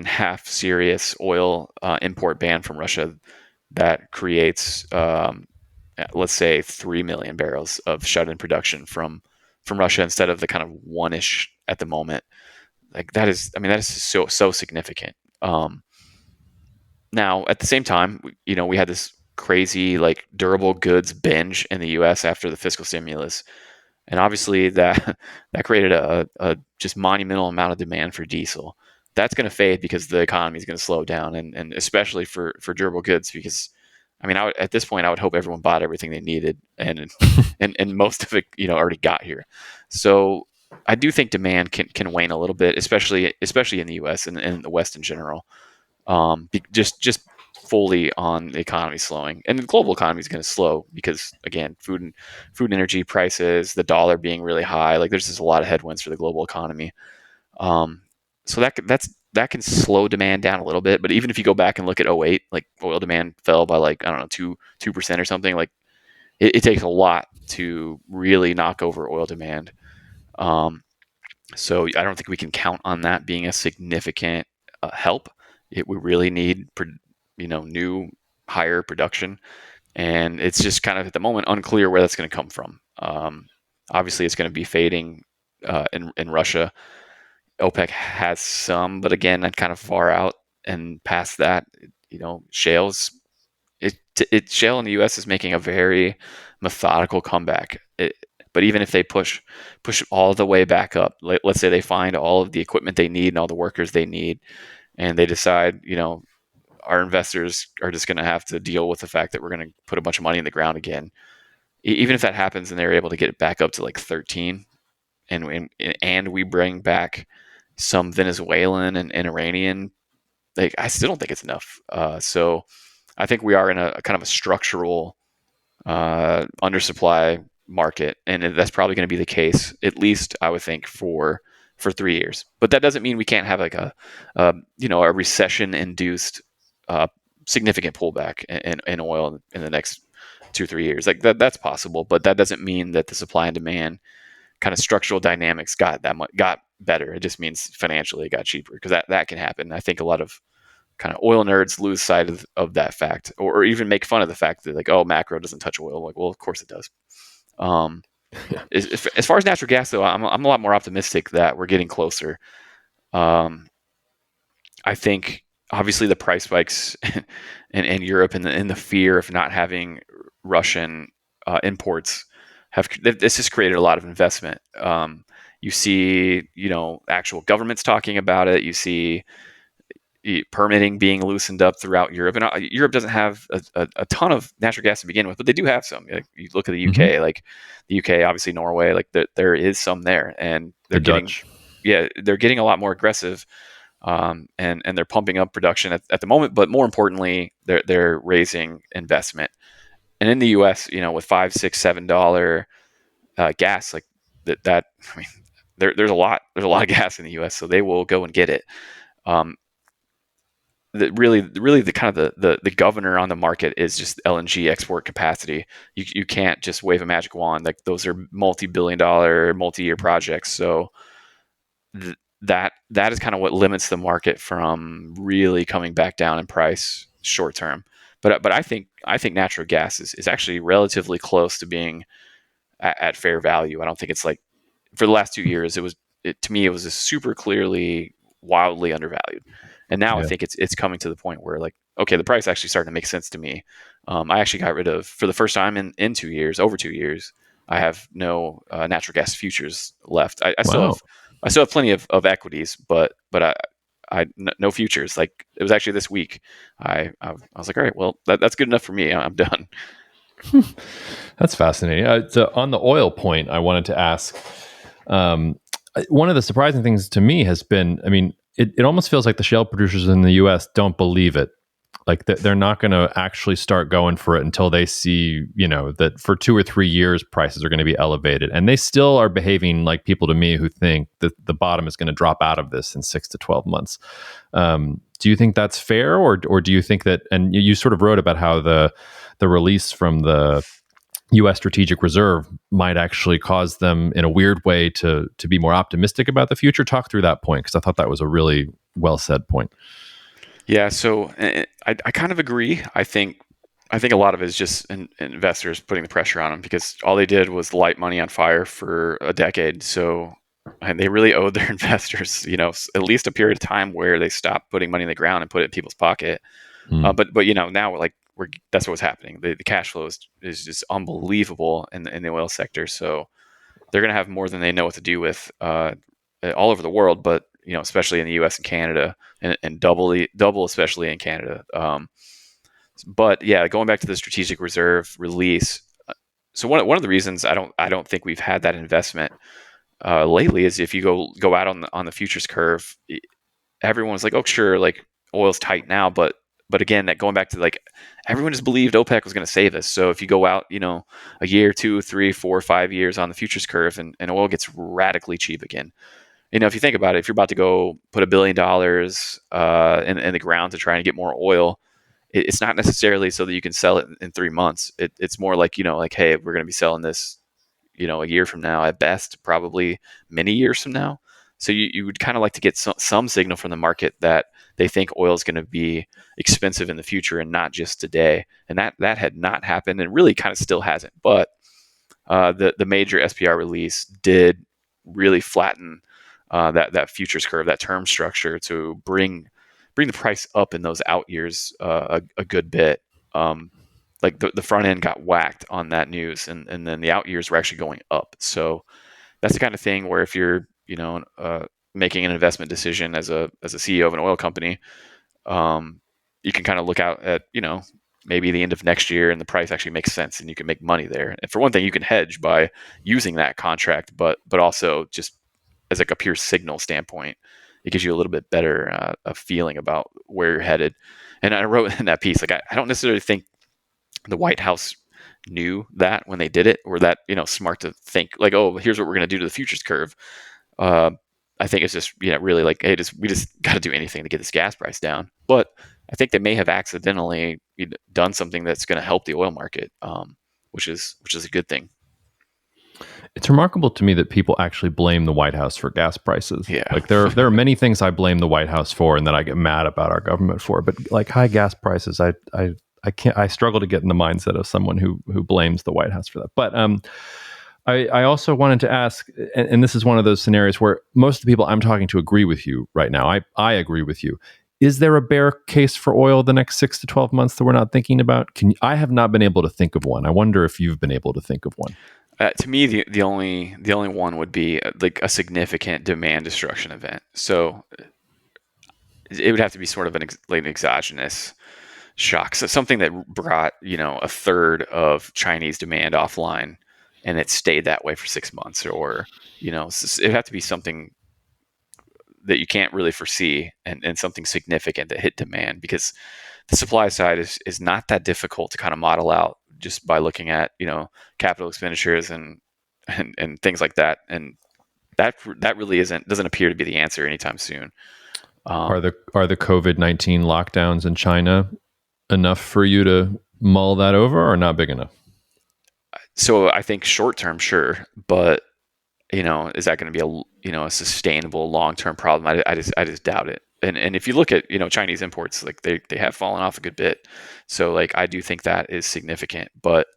half serious oil import ban from Russia, that creates, let's say, 3 million barrels of shut-in production from Russia instead of the kind of one-ish at the moment. Like that is so significant. Now, at the same time, we had this crazy like durable goods binge in the U.S. after the fiscal stimulus, and obviously that created a just monumental amount of demand for diesel. That's going to fade because the economy is going to slow down, and especially for durable goods, because at this point I would hope everyone bought everything they needed, and most of it already got here. So I do think demand can wane a little bit, especially in the U.S. and in the West in general. Just fully on the economy slowing, and the global economy is going to slow because again, food and energy prices, the dollar being really high, like there's just a lot of headwinds for the global economy. So that can slow demand down a little bit. But even if you go back and look at 2008, like oil demand fell by like, I don't know, 2% or something. Like it takes a lot to really knock over oil demand. So I don't think we can count on that being a significant help. We really need, new higher production, and it's just kind of at the moment unclear where that's going to come from. Obviously, it's going to be fading in Russia. OPEC has some, but again, that's kind of far out, and past that, shales. Shale in the U.S. is making a very methodical comeback. But even if they push all the way back up, let's say they find all of the equipment they need and all the workers they need, and they decide, our investors are just going to have to deal with the fact that we're going to put a bunch of money in the ground again. Even if that happens and they're able to get it back up to like 13, and we bring back some Venezuelan and Iranian, like I still don't think it's enough. So I think we are in a kind of a structural undersupply market, and that's probably going to be the case, at least I would think for 3 years. But that doesn't mean we can't have like a recession-induced significant pullback in oil in the next 2-3 years. Like that's possible, but that doesn't mean that the supply and demand kind of structural dynamics got better. It just means financially it got cheaper, because that can happen. I think a lot of kind of oil nerds lose sight of that fact, or even make fun of the fact that like, oh, macro doesn't touch oil. Like, well, of course it does. As far as natural gas, though, I'm a lot more optimistic that we're getting closer. I think obviously the price spikes in Europe and the fear of not having Russian imports this has created a lot of investment. You see, actual governments talking about it. You see, permitting being loosened up throughout Europe, and Europe doesn't have a ton of natural gas to begin with, but they do have some. Like, you look at the UK, like the UK, obviously Norway, like there is some there, and they're getting a lot more aggressive, and they're pumping up production at the moment. But more importantly, they're raising investment. And in the U.S., with $5, $6, $7 gas, like that, I mean, there's a lot of gas in the U.S., so they will go and get it. Really the kind of the governor on the market is just LNG export capacity. You can't just wave a magic wand. Like, those are multi-billion-dollar, multi-year projects. So that is kind of what limits the market from really coming back down in price short term. But I think natural gas is actually relatively close to being at fair value. I don't think it's like, for the last 2 years, to me it was just super clearly wildly undervalued. And now I think it's coming to the point where, like, okay, the price actually starting to make sense to me. I actually got rid of, for the first time in 2 years, over 2 years, I have no natural gas futures left. I still have plenty of equities, but I no futures. Like, it was actually this week. I was like, all right, well, that's good enough for me. I'm done. That's fascinating. So on the oil point, I wanted to ask, one of the surprising things to me has been, I mean, it almost feels like the shale producers in the U.S. don't believe it. Like, they're not going to actually start going for it until they see, that for 2 or 3 years prices are going to be elevated. And they still are behaving like people to me who think that the bottom is going to drop out of this in 6 to 12 months. Do you think that's fair, or do you think that? And you sort of wrote about how the release from the U.S. Strategic Reserve might actually cause them, in a weird way, to be more optimistic about the future. Talk through that point, because I thought that was a really well said point. Yeah, so I kind of agree. I think a lot of it is just investors putting the pressure on them, because all they did was light money on fire for a decade. So, and they really owed their investors, at least a period of time where they stopped putting money in the ground and put it in people's pocket. But now that's what's happening. The cash flow is just unbelievable in the oil sector. So they're going to have more than they know what to do with all over the world, but especially in the U.S. and Canada, and double especially in Canada. But yeah, going back to the Strategic Reserve release. So one of the reasons I don't think we've had that investment lately is, if you go out on the futures curve, everyone's like, oh sure, like, oil's tight now, but again, that going back to, like, everyone just believed OPEC was going to save us. So if you go out, a year, 2, 3, 4, 5 years on the futures curve, and oil gets radically cheap again. If you think about it, if you're about to go put $1 billion in the ground to try and get more oil, it's not necessarily so that you can sell it in 3 months. It's more like, like, hey, we're going to be selling this, a year from now at best, probably many years from now. So you would kind of like to get some signal from the market that they think oil is going to be expensive in the future and not just today. And that had not happened, and really kind of still hasn't. But the major SPR release did really flatten that futures curve, that term structure, to bring the price up in those out years a good bit. Like, the front end got whacked on that news, and then the out years were actually going up. So that's the kind of thing where, if you're making an investment decision as a CEO of an oil company, you can kind of look out at maybe the end of next year, and the price actually makes sense, and you can make money there. And for one thing, you can hedge by using that contract, but also just as like a pure signal standpoint, it gives you a little bit better a feeling about where you're headed. And I wrote in that piece, like, I don't necessarily think the White House knew that when they did it, or that smart to think like, oh, here's what we're going to do to the futures curve. I think it's just really like, hey, we just got to do anything to get this gas price down. But I think they may have accidentally done something that's going to help the oil market, which is a good thing. It's remarkable to me that people actually blame the White House for gas prices. Yeah. Like, there are many things I blame the White House for, and that I get mad about our government for. But, like, high gas prices, I struggle to get in the mindset of someone who blames the White House for that. But I also wanted to ask, and this is one of those scenarios where most of the people I'm talking to agree with you right now. I agree with you. Is there a bear case for oil the next 6 to 12 months that we're not thinking about? I have not been able to think of one. I wonder if you've been able to think of one. To me, the only one would be like a significant demand destruction event. So it would have to be sort of like an exogenous shock. So something that brought, a third of Chinese demand offline and it stayed that way for 6 months, or, it'd have to be something that you can't really foresee, and something significant that hit demand, because the supply side is not that difficult to kind of model out just by looking at, capital expenditures and things like that. And that really doesn't appear to be the answer anytime soon. Are the COVID-19 lockdowns in China enough for you to mull that over, or not big enough? So I think short term, sure, but is that going to be a sustainable long term problem? I just doubt it. And if you look at Chinese imports, like they have fallen off a good bit. So like I do think that is significant, but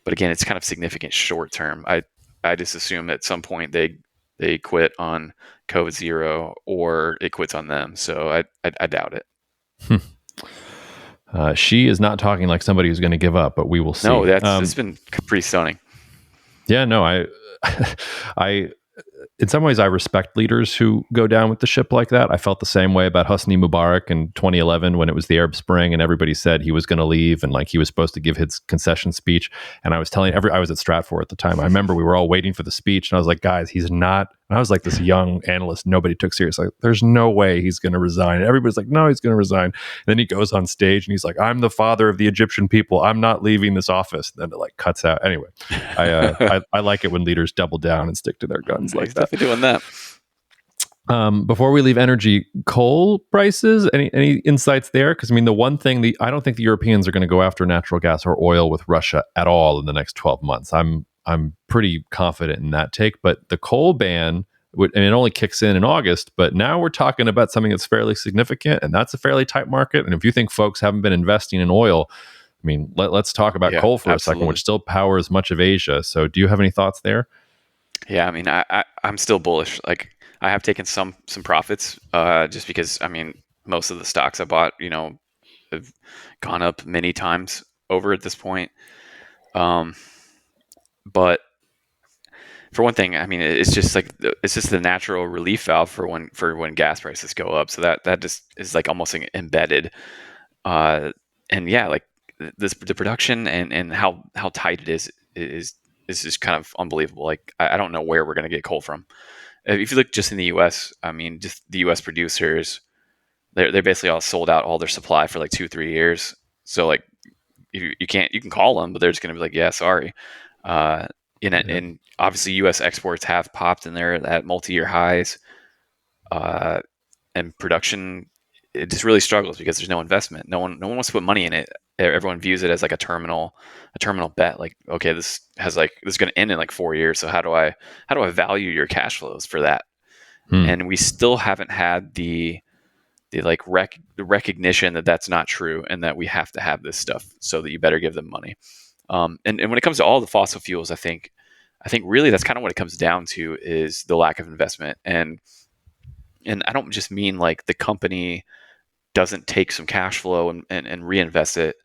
again, it's kind of significant short term. I just assume at some point they quit on COVID zero, or it quits on them. So I doubt it. She is not talking like somebody who's going to give up, but we will see. No, it's been pretty stunning. Yeah, no, I, in some ways, I respect leaders who go down with the ship like that. I felt the same way about Hosni Mubarak in 2011 when it was the Arab Spring and everybody said he was going to leave and like he was supposed to give his concession speech. And I was telling I was at Stratfor at the time. I remember we were all waiting for the speech and I was like, guys, he's not. And I was like this young analyst nobody took seriously. Like, there's no way he's going to resign. And everybody's like, no, he's going to resign. And then he goes on stage and he's like, I'm the father of the Egyptian people. I'm not leaving this office. And then it like cuts out. Anyway, I like it when leaders double down and stick to their guns like that. Definitely doing that. Before we leave energy, coal prices, any insights there? Because I mean, the one thing I don't think the Europeans are going to go after natural gas or oil with Russia at all in the next 12 months. I'm pretty confident in that take. But the coal ban, and it only kicks in August, but now we're talking about something that's fairly significant, and that's a fairly tight market. And if you think folks haven't been investing in oil, I mean, let's talk about coal for a second, which still powers much of Asia. So do you have any thoughts there? Yeah, I mean, I'm still bullish. Like I have taken some profits just because, I mean, most of the stocks I bought, have gone up many times over at this point. But for one thing, I mean, it's just the natural relief valve for when gas prices go up. So that just is like almost embedded. And yeah, like the production and how tight it is just kind of unbelievable. Like I don't know where we're going to get coal from. If you look just in the U.S., I mean, just the U.S. producers, they're basically all sold out all their supply for like 2-3 years. So like you can call them, but they're just going to be like, yeah, sorry. And obviously U.S. exports have popped and they're at multi-year highs, and production, it just really struggles because there's no investment. No one wants to put money in it. Everyone views it as like a terminal bet. Like, okay, this is going to end in like 4 years. So how do I value your cash flows for that? And we still haven't had the recognition that that's not true and that we have to have this stuff, so that you better give them money. And when it comes to all the fossil fuels, I think really that's kind of what it comes down to, is the lack of investment. And I don't just mean like the company doesn't take some cash flow and reinvest it,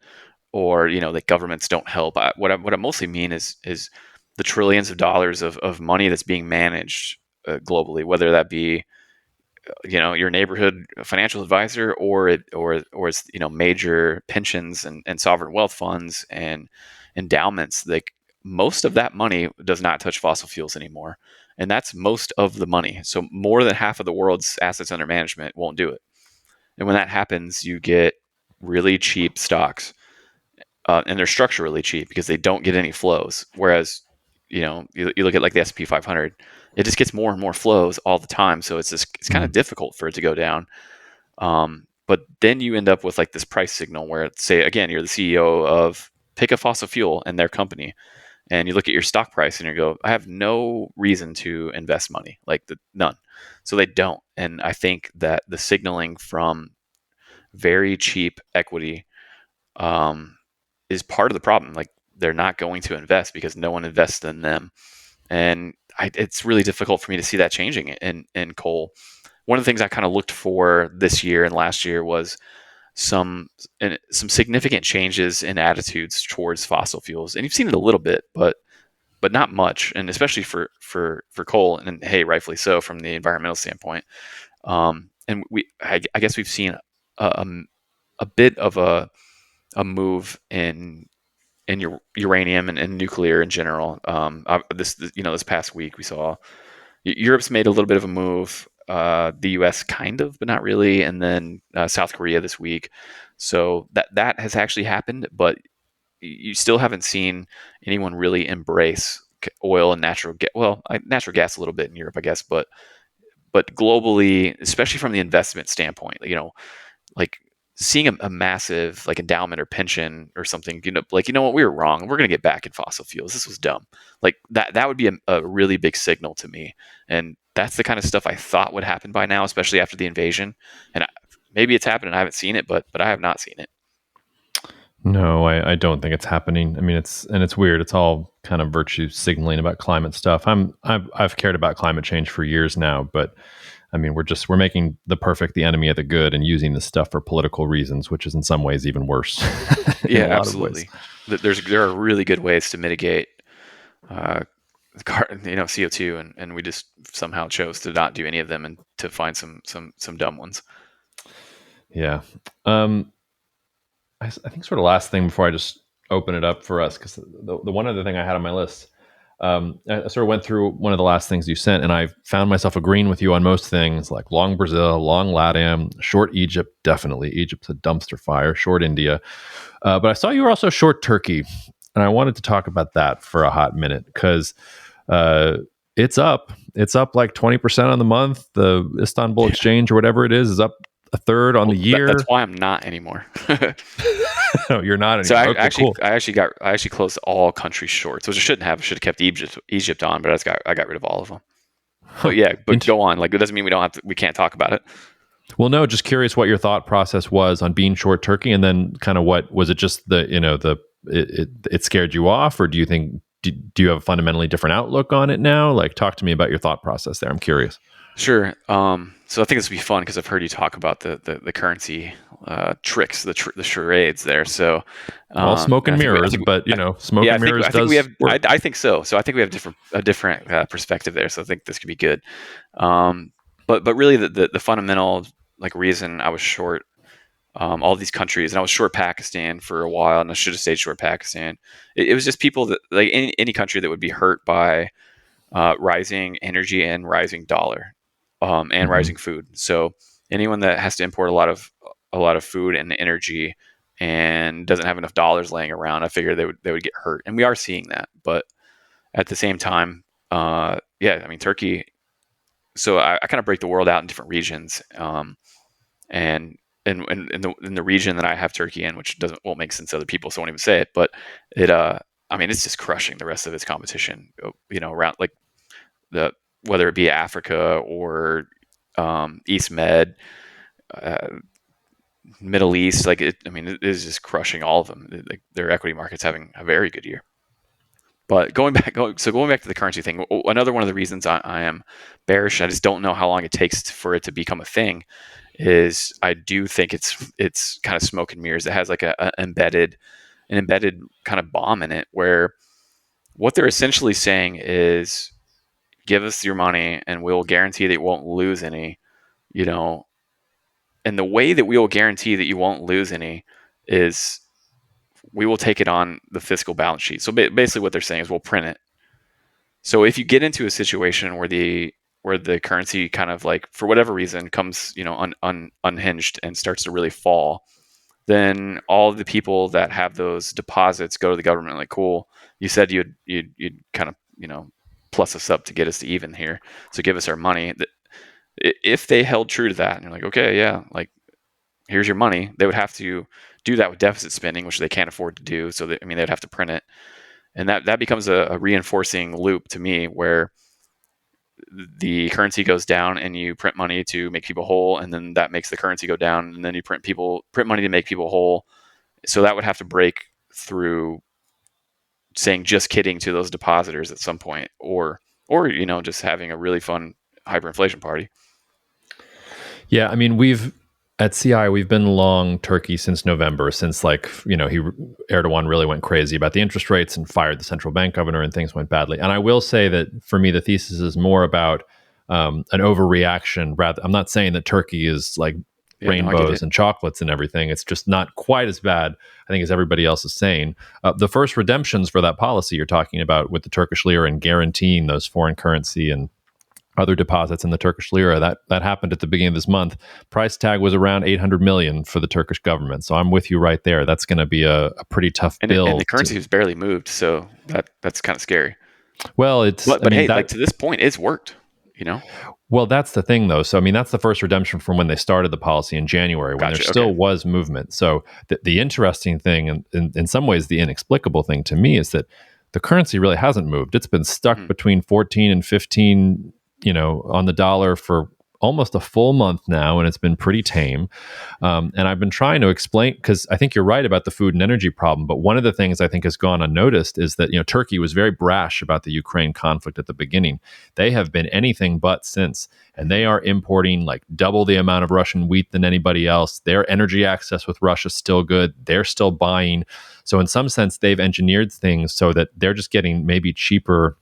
or that governments don't help. What I mostly mean is the trillions of dollars of money that's being managed globally, whether that be your neighborhood financial advisor or it's major pensions and sovereign wealth funds and endowments. Like most of that money does not touch fossil fuels anymore, and that's most of the money. So more than half of the world's assets under management won't do it. And when that happens, you get really cheap stocks, and they're structurally cheap because they don't get any flows. Whereas you look at like the S&P 500, it just gets more and more flows all the time. So it's kind of difficult for it to go down. But then you end up with like this price signal where, say again, you're the CEO of pick a fossil fuel in their company, and you look at your stock price and you go, I have no reason to invest money, none. So they don't. And I think that the signaling from very cheap equity is part of the problem. Like they're not going to invest because no one invests in them. And it's really difficult for me to see that changing in coal. One of the things I kind of looked for this year and last year was some significant changes in attitudes towards fossil fuels. And you've seen it a little bit, but not much. And especially for coal, and hey, rightfully so from the environmental standpoint. I guess we've seen a bit of a move in uranium and nuclear in general. This past week we saw Europe's made a little bit of a move. The U.S. kind of, but not really, and then South Korea this week. So that has actually happened, but you still haven't seen anyone really embrace oil and natural gas. Well, natural gas a little bit in Europe, I guess, but globally, especially from the investment standpoint, like seeing a massive like endowment or pension or something, what, we were wrong. We're going to get back in fossil fuels. This was dumb. Like that would be a really big signal to me. And that's the kind of stuff I thought would happen by now, especially after the invasion. And maybe it's happened and I haven't seen it, but I have not seen it. No, I don't think it's happening. I mean, it's weird. It's all kind of virtue signaling about climate stuff. I've cared about climate change for years now, but I mean, we're making the perfect the enemy of the good and using this stuff for political reasons, which is in some ways even worse. Yeah, absolutely. There are really good ways to mitigate CO2, and we just somehow chose to not do any of them and to find some dumb ones. Yeah. I think sort of last thing before I just open it up for us, because the one other thing I had on my list, I sort of went through one of the last things you sent, and I found myself agreeing with you on most things, like long Brazil, long LATAM, short Egypt, definitely. Egypt's a dumpster fire, short India. But I saw you were also short Turkey, and I wanted to talk about that for a hot minute, because it's up. It's up like 20% on the month. The Istanbul Exchange or whatever it is up a third on the year. That's why I'm not anymore. No, you're not anymore. So I actually closed all countries short, which I shouldn't have. I should have kept Egypt on, but I got rid of all of them. But yeah, but go on. Like, it doesn't mean we can't talk about it. Well, no, just curious what your thought process was on being short Turkey, and then kind of what was it? Just it scared you off, or do you think do you have a fundamentally different outlook on it now? Like, talk to me about your thought process there. I'm curious. Sure. So I think this would be fun because I've heard you talk about the currency tricks, the charades there. So all smoke and mirrors, but smoke and mirrors does work. I think so. So I think we have a different perspective there. So I think this could be good. But really the fundamental reason I was short all these countries, and I was short Pakistan for a while, and I should have stayed short Pakistan. It was just people that any country that would be hurt by rising energy and rising dollar. And rising food. So anyone that has to import a lot of food and energy and doesn't have enough dollars laying around, I figure they would get hurt. And we are seeing that. But at the same time, Turkey. So I kind of break the world out in different regions. And in the region that I have Turkey in, which won't make sense to other people, so I won't even say it. But it's just crushing the rest of its competition. Around whether it be Africa or East Med, Middle East, it is just crushing all of them. Their equity market's having a very good year. But going back to the currency thing, another one of the reasons I am bearish, I just don't know how long it takes for it to become a thing, is I do think it's kind of smoke and mirrors. It has like an embedded kind of bomb in it, where what they're essentially saying is, give us your money and we'll guarantee that you won't lose any, and the way that we will guarantee that you won't lose any is we will take it on the fiscal balance sheet. So basically what they're saying is we'll print it. So if you get into a situation where the currency kind of for whatever reason comes, unhinged and starts to really fall, then all of the people that have those deposits go to the government like, cool, you said you'd kind of, plus us up to get us to even here. So give us our money. If they held true to that and you're like, okay, yeah, here's your money, they would have to do that with deficit spending, which they can't afford to do. So they'd have to print it. And that becomes a reinforcing loop to me, where the currency goes down and you print money to make people whole. And then that makes the currency go down. And then you print money to make people whole. So that would have to break through saying just kidding to those depositors at some point, or just having a really fun hyperinflation party. Yeah, at CI we've been long Turkey since November, since Erdogan really went crazy about the interest rates and fired the central bank governor and things went badly. And I will say that for me the thesis is more about an overreaction. Rather, I'm not saying that Turkey is like rainbows and chocolates and everything. It's just not quite as bad, I think, as everybody else is saying. The first redemptions for that policy you're talking about with the Turkish lira and guaranteeing those foreign currency and other deposits in the Turkish lira, that happened at the beginning of this month. Price tag was around 800 million for the Turkish government. So I'm with you right there. That's going to be a pretty tough bill. And the currency has barely moved, so that's kind of scary. Well, but hey, like to this point, it's worked. Well, that's the thing, though. So, I mean, that's the first redemption from when they started the policy in January, when there still was movement. So, the interesting thing, and in some ways, the inexplicable thing to me, is that the currency really hasn't moved. It's been stuck between 14 and 15, on the dollar for almost a full month now, and it's been pretty tame. And I've been trying to explain, because I think you're right about the food and energy problem. But one of the things I think has gone unnoticed is that, Turkey was very brash about the Ukraine conflict at the beginning. They have been anything but since, and they are importing like double the amount of Russian wheat than anybody else. Their energy access with Russia is still good. They're still buying. So in some sense, they've engineered things so that they're just getting maybe cheaper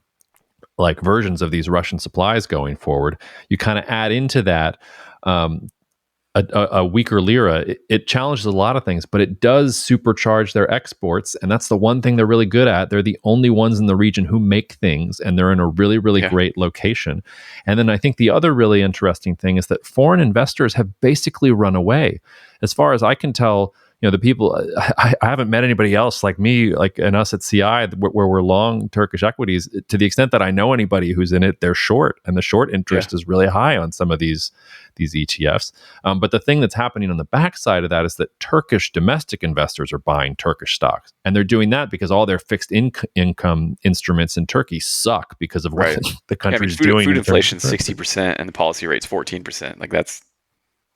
like versions of these Russian supplies going forward. You kind of add into that a weaker lira. It challenges a lot of things, but it does supercharge their exports, and that's the one thing they're really good at. They're the only ones in the region who make things, and they're in a really, really great location. And then I think the other really interesting thing is that foreign investors have basically run away. As far as I can tell, the people, I haven't met anybody else like me, like and us at CI, where we're long Turkish equities. To the extent that I know anybody who's in it, they're short, and the short interest is really high on some of these ETFs. But the thing that's happening on the backside of that is that Turkish domestic investors are buying Turkish stocks, and they're doing that because all their fixed income instruments in Turkey suck because of what the country's doing. Food inflation 60%, and the policy rate's 14%. Like that's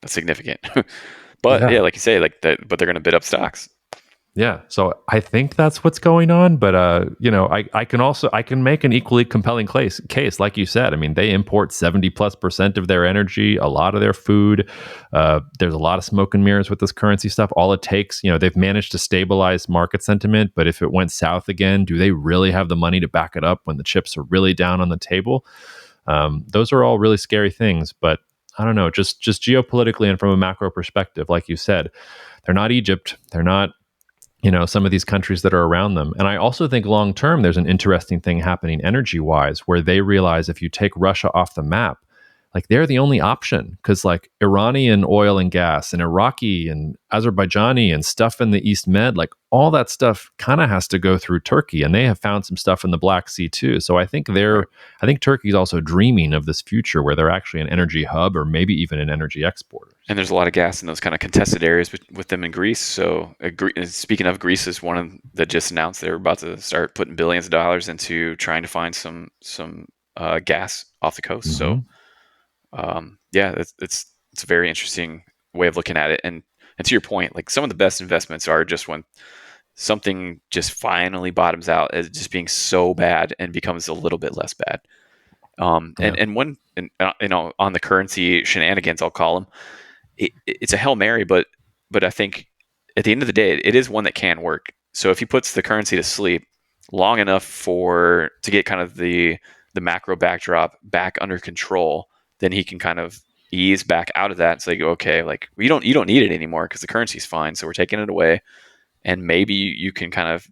significant. But like you say, but they're going to bid up stocks. Yeah, so I think that's what's going on. But I can make an equally compelling case, like you said. I mean, they import 70+% of their energy, a lot of their food. There's a lot of smoke and mirrors with this currency stuff. All it takes, they've managed to stabilize market sentiment. But if it went south again, do they really have the money to back it up when the chips are really down on the table? Those are all really scary things, but I don't know, just geopolitically and from a macro perspective, like you said, they're not Egypt. They're not, some of these countries that are around them. And I also think long term, there's an interesting thing happening energy wise, where they realize if you take Russia off the map, like they're the only option, because like Iranian oil and gas and Iraqi and Azerbaijani and stuff in the East Med, like all that stuff kind of has to go through Turkey, and they have found some stuff in the Black Sea too. So I think Turkey's also dreaming of this future where they're actually an energy hub or maybe even an energy exporter. And there's a lot of gas in those kind of contested areas with them in Greece. So speaking of, Greece is one that just announced they're about to start putting billions of dollars into trying to find some gas off the coast. Mm-hmm. So it's a very interesting way of looking at it. And to your point, like some of the best investments are just when something just finally bottoms out as just being so bad and becomes a little bit less bad. On the currency shenanigans, I'll call them, it's a Hail Mary, but I think at the end of the day, it is one that can work. So if he puts the currency to sleep long enough to get kind of the macro backdrop back under control, then he can kind of ease back out of that. So they go, okay, like you don't need it anymore because the currency's fine. So we're taking it away, and maybe you can kind of,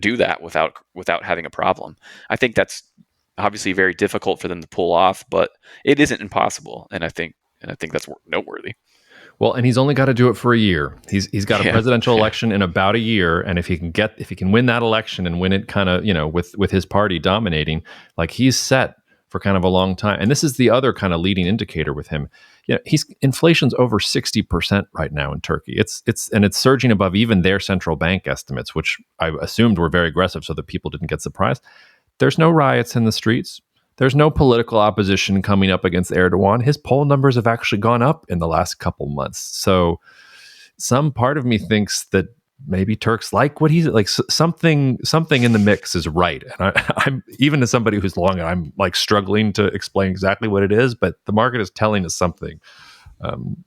do that without having a problem. I think that's obviously very difficult for them to pull off, but it isn't impossible. And I think that's noteworthy. Well, and he's only got to do it for a year. He's got a presidential election in about a year, and if he can win that election and win it kind of, with his party dominating, like he's set for kind of a long time. And this is the other kind of leading indicator with him. Inflation's over 60% right now in Turkey. It's surging above even their central bank estimates, which I assumed were very aggressive so that people didn't get surprised. There's no riots in the streets. There's no political opposition coming up against Erdogan. His poll numbers have actually gone up in the last couple months. So some part of me thinks that maybe Turks like what he's like. Something in the mix is right. And I'm even as somebody who's long, I'm like struggling to explain exactly what it is, but the market is telling us something. I'm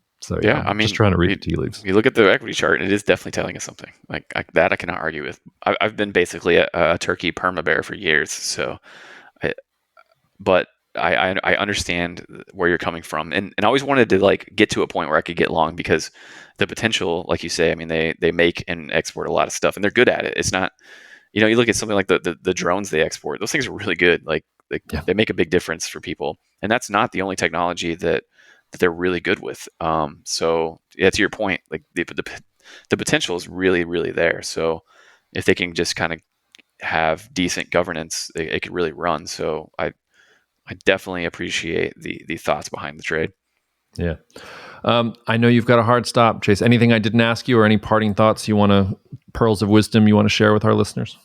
just trying to read the tea leaves. You look at the equity chart, and it is definitely telling us something. Like that I cannot argue with. I've been basically a Turkey perma bear for years. So, but I understand where you're coming from, and I always wanted to like get to a point where I could get long, because the potential, like you say, I mean, they make and export a lot of stuff, and they're good at it. It's not, you look at something like the drones they export; those things are really good. Like they make a big difference for people, and that's not the only technology that they're really good with. So yeah, to your point, like the potential is really, really there. So if they can just kind of have decent governance, it could really run. So I definitely appreciate the thoughts behind the trade. Yeah. I know you've got a hard stop, Chase. Anything I didn't ask you, or any parting thoughts pearls of wisdom you want to share with our listeners?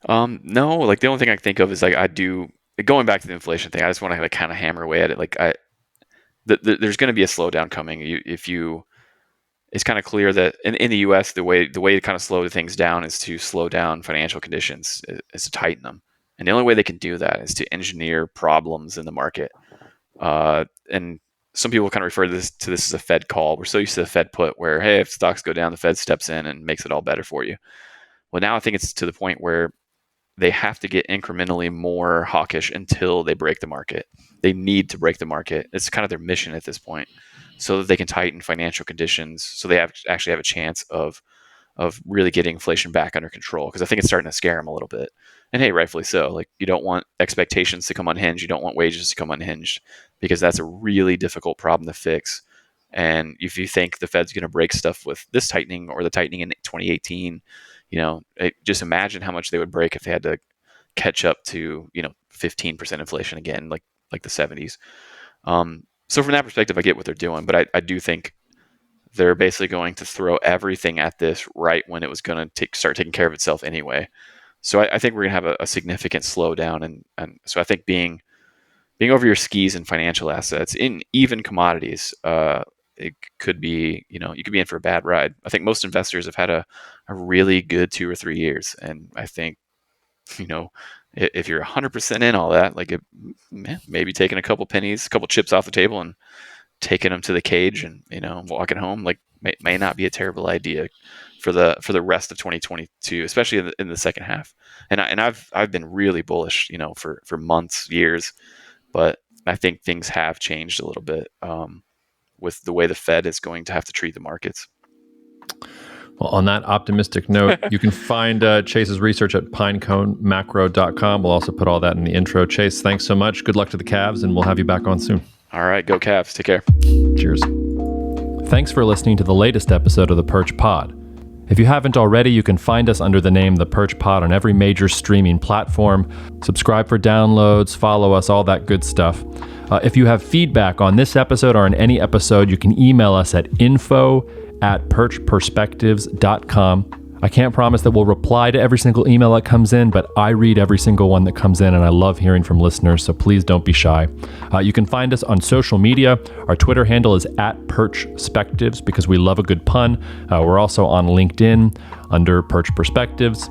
No, like the only thing I can think of is like going back to the inflation thing. I just want to kind of hammer away at it. Like there's going to be a slowdown coming. It's kind of clear that in the U.S. the way to kind of slow things down is to slow down financial conditions, is to tighten them, and the only way they can do that is to engineer problems in the market. And some people kind of refer to this as a Fed call. We're so used to the Fed put, where hey, if stocks go down, the Fed steps in and makes it all better for you. Well, now I think it's to the point where they have to get incrementally more hawkish until they break the market. They need to break the market. It's kind of their mission at this point, so that they can tighten financial conditions, so they actually have a chance of really getting inflation back under control. Because I think it's starting to scare them a little bit. And hey, rightfully so. Like, you don't want expectations to come unhinged. You don't want wages to come unhinged, because that's a really difficult problem to fix. And if you think the Fed's going to break stuff with this tightening or the tightening in 2018, just imagine how much they would break if they had to catch up to 15% inflation again, like the 70s. So from that perspective, I get what they're doing, but I do think they're basically going to throw everything at this right when it was going to start taking care of itself anyway. So I think we're going to have a significant slowdown, and so I think being over your skis in financial assets, in even commodities, it could be, you could be in for a bad ride. I think most investors have had a really good 2 or 3 years, and I think, if you're 100% in all that, like maybe taking a couple pennies, a couple chips off the table, and taking them to the cage, and walking home, like may not be a terrible idea for the rest of 2022, especially in the second half. And I've been really bullish, for months, years, but I think things have changed a little bit with the way the Fed is going to have to treat the markets. Well, on that optimistic note, you can find Chase's research at pineconemacro.com. We'll also put all that in the intro. Chase, thanks so much. Good luck to the Cavs, and we'll have you back on soon. All right, go Cavs. Take care. Cheers. Thanks for listening to the latest episode of The Perch Pod. If you haven't already, you can find us under the name The Perch Pod on every major streaming platform. Subscribe for downloads, follow us, all that good stuff. If you have feedback on this episode or on any episode, you can email us at info@perchperspectives.com. I can't promise that we'll reply to every single email that comes in, but I read every single one that comes in, and I love hearing from listeners, so please don't be shy. You can find us on social media. Our Twitter handle is @perchspectives, because we love a good pun. We're also on LinkedIn under Perch Perspectives.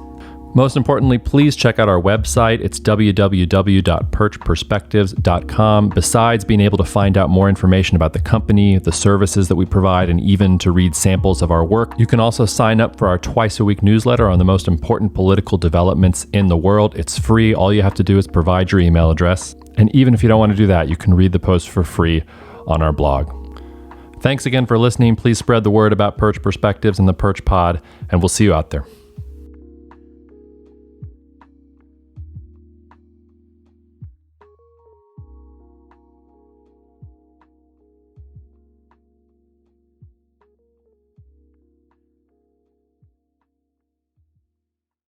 Most importantly, please check out our website. It's www.perchperspectives.com. Besides being able to find out more information about the company, the services that we provide, and even to read samples of our work, you can also sign up for our twice-a-week newsletter on the most important political developments in the world. It's free. All you have to do is provide your email address. And even if you don't want to do that, you can read the post for free on our blog. Thanks again for listening. Please spread the word about Perch Perspectives and the Perch Pod, and we'll see you out there.